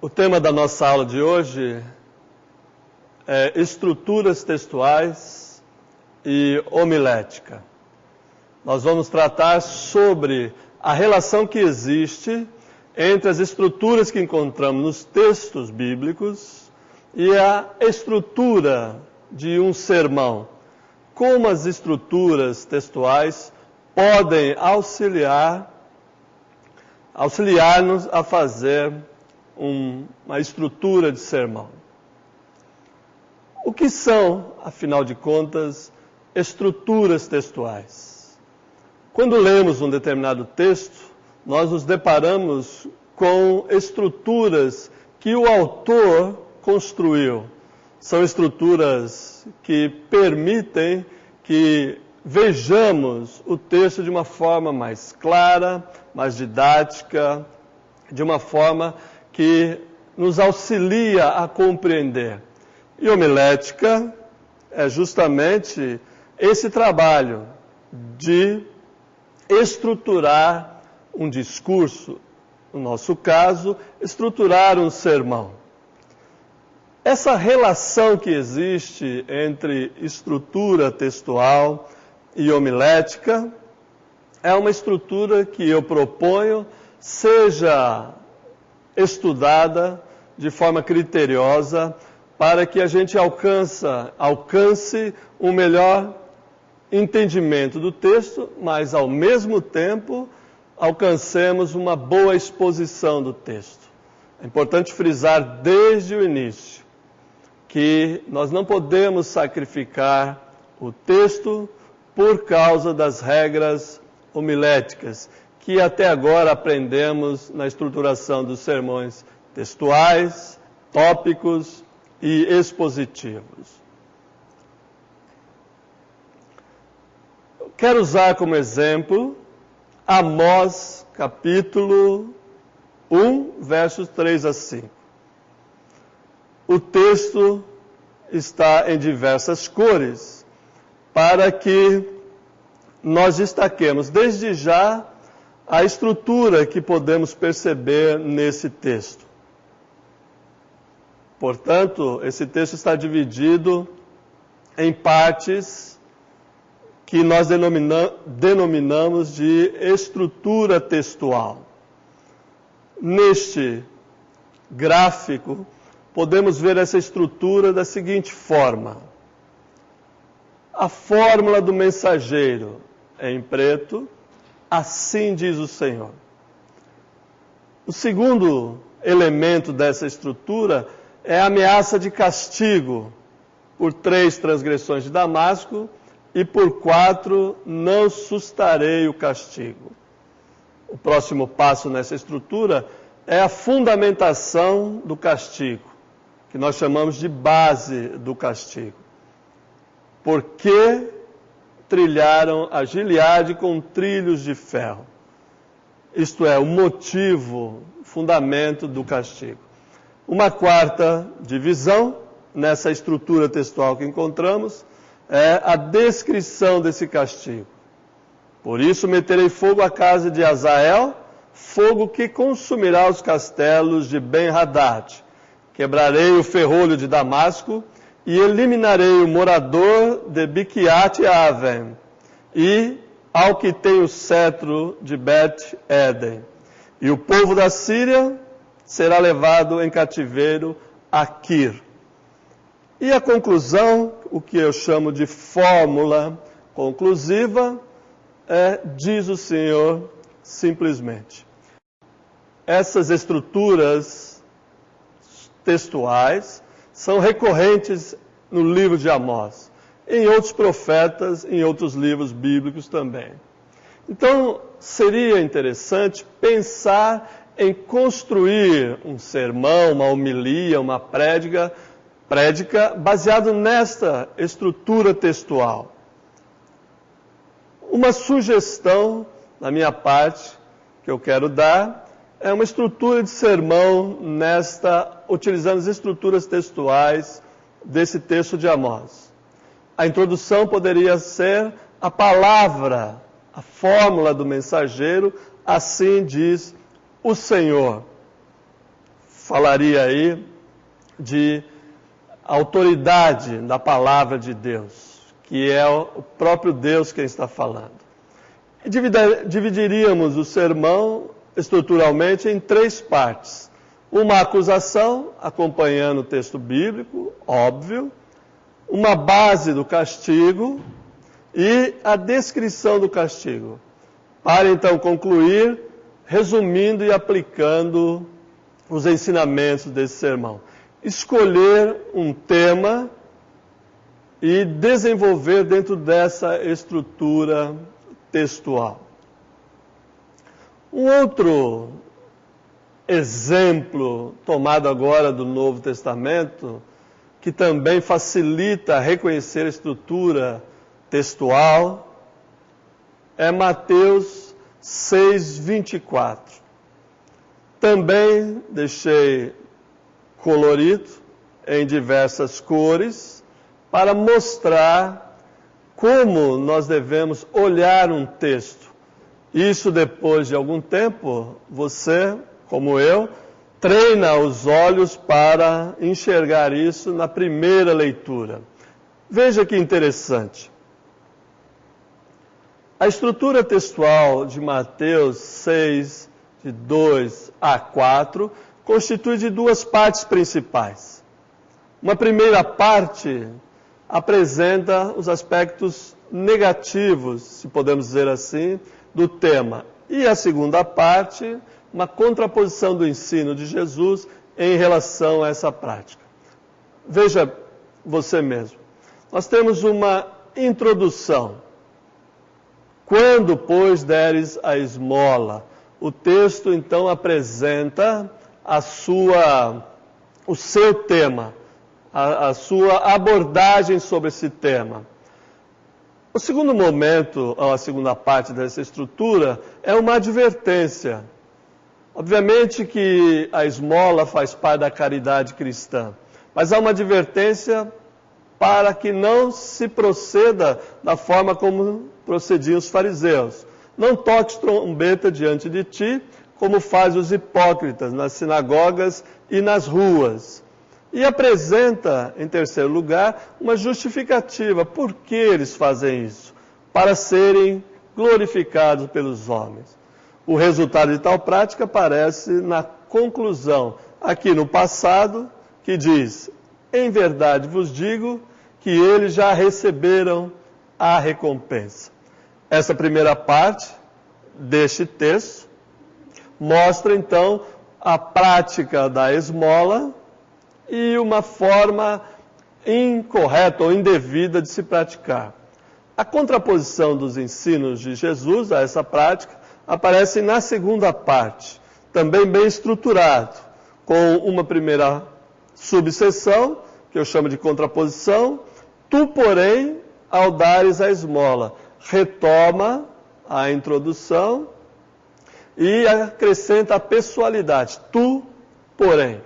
O tema da nossa aula de hoje é estruturas textuais e homilética. Nós vamos tratar sobre a relação que existe entre as estruturas que encontramos nos textos bíblicos e a estrutura de um sermão. Como as estruturas textuais podem auxiliar-nos a fazer uma estrutura de sermão. O que são, afinal de contas, estruturas textuais? Quando lemos um determinado texto, nós nos deparamos com estruturas que o autor construiu. São estruturas que permitem que vejamos o texto de uma forma mais clara, mais didática, de uma forma que nos auxilia a compreender. E homilética é justamente esse trabalho de estruturar um discurso, no nosso caso, estruturar um sermão. Essa relação que existe entre estrutura textual e homilética é uma estrutura que eu proponho seja estudada de forma criteriosa para que a gente alcance um melhor entendimento do texto, mas ao mesmo tempo alcancemos uma boa exposição do texto. É importante frisar desde o início que nós não podemos sacrificar o texto por causa das regras homiléticas, que até agora aprendemos na estruturação dos sermões textuais, tópicos e expositivos. Eu quero usar como exemplo Amós, capítulo 1, versos 3 a 5. O texto está em diversas cores, para que nós destaquemos desde já a estrutura que podemos perceber nesse texto. Portanto, esse texto está dividido em partes que nós denominamos de estrutura textual. Neste gráfico, podemos ver essa estrutura da seguinte forma. A fórmula do mensageiro é em preto, assim diz o Senhor. O segundo elemento dessa estrutura é a ameaça de castigo por 3 transgressões de Damasco e por 4 não sustarei o castigo. O próximo passo nessa estrutura é a fundamentação do castigo, que nós chamamos de base do castigo. Por que trilharam a Gileade com trilhos de ferro? Isto é, o motivo, o fundamento do castigo. Uma quarta divisão, nessa estrutura textual que encontramos, é a descrição desse castigo. Por isso meterei fogo à casa de Azael, fogo que consumirá os castelos de Ben-Hadad. Quebrarei o ferrolho de Damasco e eliminarei o morador de Biquiat-Aven e ao que tem o cetro de Bet-Eden. E o povo da Síria será levado em cativeiro a Kir. E a conclusão, o que eu chamo de fórmula conclusiva, diz o Senhor simplesmente. Essas estruturas textuais são recorrentes no livro de Amós, em outros profetas, em outros livros bíblicos também. Então, seria interessante pensar em construir um sermão, uma homilia, uma prédica baseado nesta estrutura textual. Uma sugestão da minha parte que eu quero dar é uma estrutura de sermão utilizando as estruturas textuais desse texto de Amós. A introdução poderia ser a palavra, a fórmula do mensageiro, assim diz o Senhor. falaria aí de autoridade da palavra de Deus, que é o próprio Deus quem está falando. E dividiríamos o sermão estruturalmente em 3 partes. Uma acusação, acompanhando o texto bíblico, óbvio, uma base do castigo e a descrição do castigo. Para então concluir, resumindo e aplicando os ensinamentos desse sermão. Escolher um tema e desenvolver dentro dessa estrutura textual. Um outro exemplo tomado agora do Novo Testamento, que também facilita reconhecer a estrutura textual, é Mateus 6:24. Também deixei colorido em diversas cores para mostrar como nós devemos olhar um texto. Isso depois de algum tempo, você, como eu, treina os olhos para enxergar isso na primeira leitura. Veja que interessante. A estrutura textual de Mateus 6, de 2 a 4, constitui de 2 partes principais. Uma primeira parte apresenta os aspectos negativos, se podemos dizer assim, do tema. E a segunda parte, uma contraposição do ensino de Jesus em relação a essa prática. Veja você mesmo. Nós temos uma introdução. Quando, pois, deres a esmola, o texto então apresenta o seu tema, a sua abordagem sobre esse tema. O segundo momento, ou a segunda parte dessa estrutura, é uma advertência. Obviamente que a esmola faz parte da caridade cristã, mas há uma advertência para que não se proceda da forma como procediam os fariseus. Não toques trombeta diante de ti, como fazem os hipócritas nas sinagogas e nas ruas. E apresenta, em terceiro lugar, uma justificativa. Por que eles fazem isso? Para serem glorificados pelos homens. O resultado de tal prática aparece na conclusão, aqui no passado, que diz: em verdade vos digo que eles já receberam a recompensa. Essa primeira parte deste texto mostra então a prática da esmola e uma forma incorreta ou indevida de se praticar. A contraposição dos ensinos de Jesus a essa prática aparece na segunda parte, também bem estruturado, com uma primeira subseção, que eu chamo de contraposição. Tu, porém, ao dares a esmola, retoma a introdução e acrescenta a pessoalidade. Tu, porém.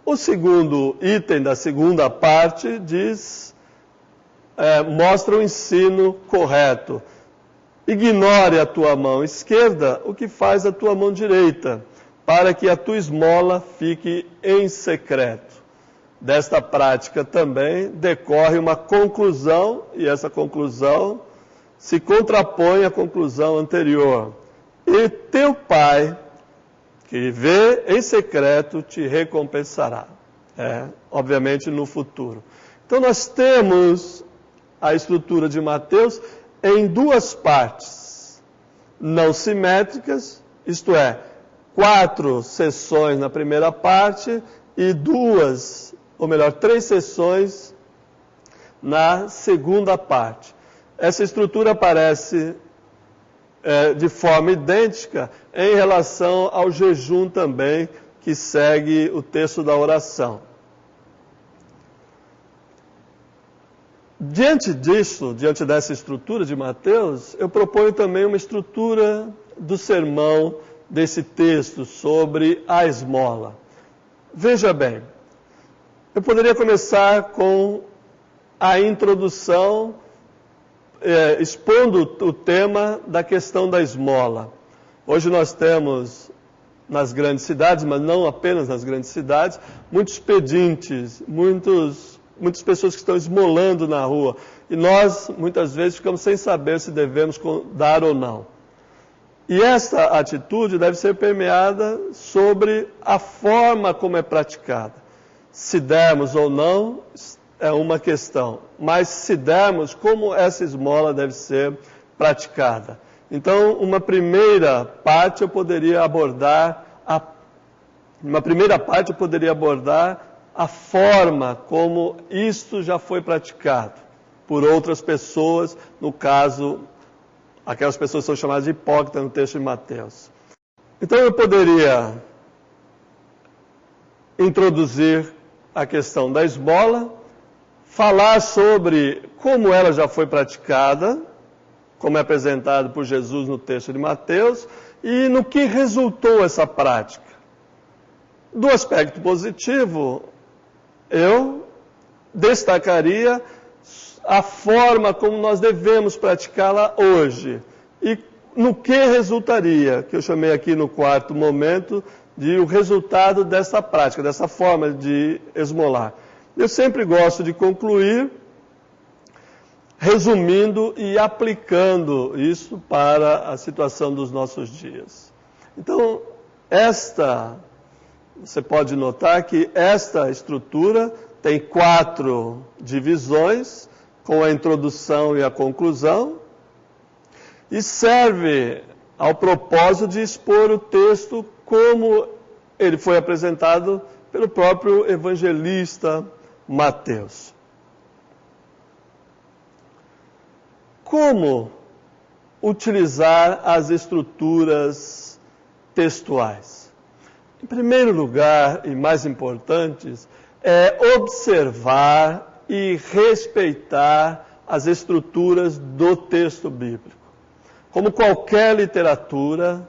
O segundo item da segunda parte mostra o ensino correto. Ignore a tua mão esquerda o que faz a tua mão direita, para que a tua esmola fique em secreto. Desta prática também decorre uma conclusão, e essa conclusão se contrapõe à conclusão anterior. E teu Pai, que vê em secreto, te recompensará. Obviamente no futuro. Então nós temos a estrutura de Mateus em 2 partes, não simétricas, isto é, 4 sessões na primeira parte e 3 sessões na segunda parte. Essa estrutura aparece de forma idêntica em relação ao jejum também, que segue o texto da oração. Diante dessa estrutura de Mateus, eu proponho também uma estrutura do sermão desse texto sobre a esmola. Veja bem, eu poderia começar com a introdução, expondo o tema da questão da esmola. Hoje nós temos nas grandes cidades, mas não apenas nas grandes cidades, muitos pedintes, muitas pessoas que estão esmolando na rua. E nós, muitas vezes, ficamos sem saber se devemos dar ou não. E esta atitude deve ser permeada sobre a forma como é praticada. Se dermos ou não, é uma questão. Mas se dermos, como essa esmola deve ser praticada. Então, uma primeira parte eu poderia abordar a forma como isto já foi praticado por outras pessoas, no caso, aquelas pessoas que são chamadas de hipócritas no texto de Mateus. Então eu poderia introduzir a questão da esmola, falar sobre como ela já foi praticada, como é apresentado por Jesus no texto de Mateus, e no que resultou essa prática. Do aspecto positivo, eu destacaria a forma como nós devemos praticá-la hoje. E no que resultaria, que eu chamei aqui no quarto momento, de o resultado dessa prática, dessa forma de esmolar. Eu sempre gosto de concluir resumindo e aplicando isso para a situação dos nossos dias. Então, você pode notar que esta estrutura tem 4 divisões, com a introdução e a conclusão, e serve ao propósito de expor o texto como ele foi apresentado pelo próprio evangelista Mateus. Como utilizar as estruturas textuais? Em primeiro lugar, e mais importante, é observar e respeitar as estruturas do texto bíblico. Como qualquer literatura,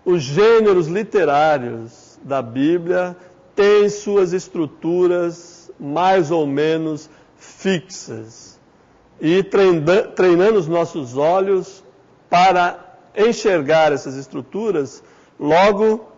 os gêneros literários da Bíblia têm suas estruturas mais ou menos fixas. E treinando os nossos olhos para enxergar essas estruturas, logo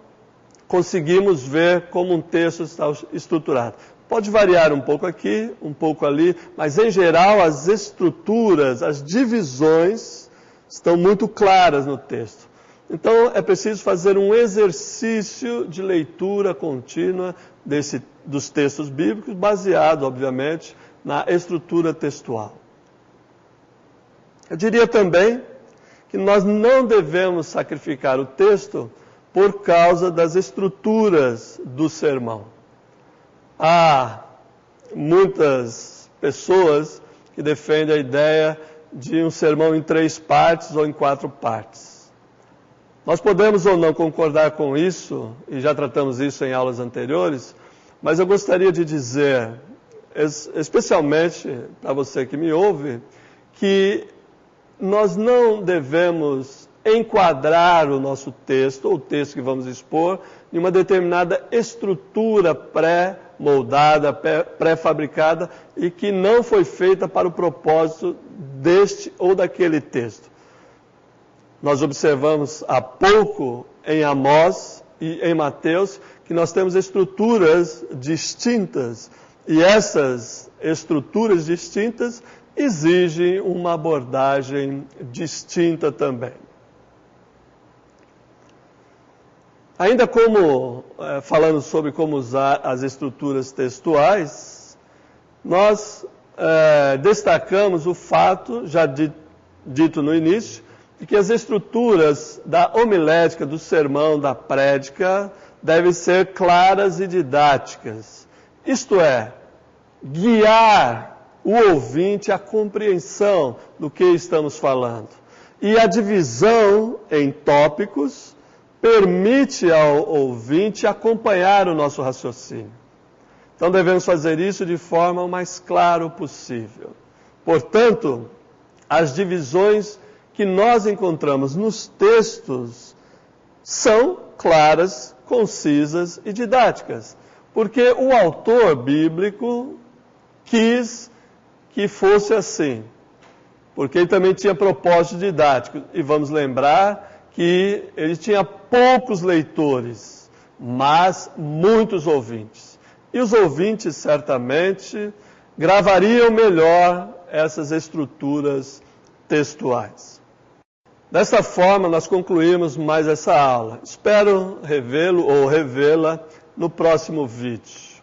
conseguimos ver como um texto está estruturado. Pode variar um pouco aqui, um pouco ali, mas em geral as estruturas, as divisões estão muito claras no texto. Então é preciso fazer um exercício de leitura contínua dos textos bíblicos, baseado, obviamente, na estrutura textual. Eu diria também que nós não devemos sacrificar o texto por causa das estruturas do sermão. Há muitas pessoas que defendem a ideia de um sermão em 3 partes ou em 4 partes. Nós podemos ou não concordar com isso, e já tratamos isso em aulas anteriores, mas eu gostaria de dizer, especialmente para você que me ouve, que nós não devemos enquadrar o nosso texto, ou o texto que vamos expor, em uma determinada estrutura pré-moldada, pré-fabricada, e que não foi feita para o propósito deste ou daquele texto. Nós observamos há pouco em Amós e em Mateus que nós temos estruturas distintas, e essas estruturas distintas exigem uma abordagem distinta também. Ainda falando sobre como usar as estruturas textuais, nós destacamos o fato, já dito no início, de que as estruturas da homilética, do sermão, da prédica, devem ser claras e didáticas. Isto é, guiar o ouvinte à compreensão do que estamos falando. E a divisão em tópicos permite ao ouvinte acompanhar o nosso raciocínio. Então devemos fazer isso de forma o mais clara possível. Portanto, as divisões que nós encontramos nos textos são claras, concisas e didáticas, porque o autor bíblico quis que fosse assim, porque ele também tinha propósito didático. E vamos lembrar que ele tinha poucos leitores, mas muitos ouvintes. E os ouvintes, certamente, gravariam melhor essas estruturas textuais. Desta forma, nós concluímos mais essa aula. Espero revê-lo ou revê-la no próximo vídeo.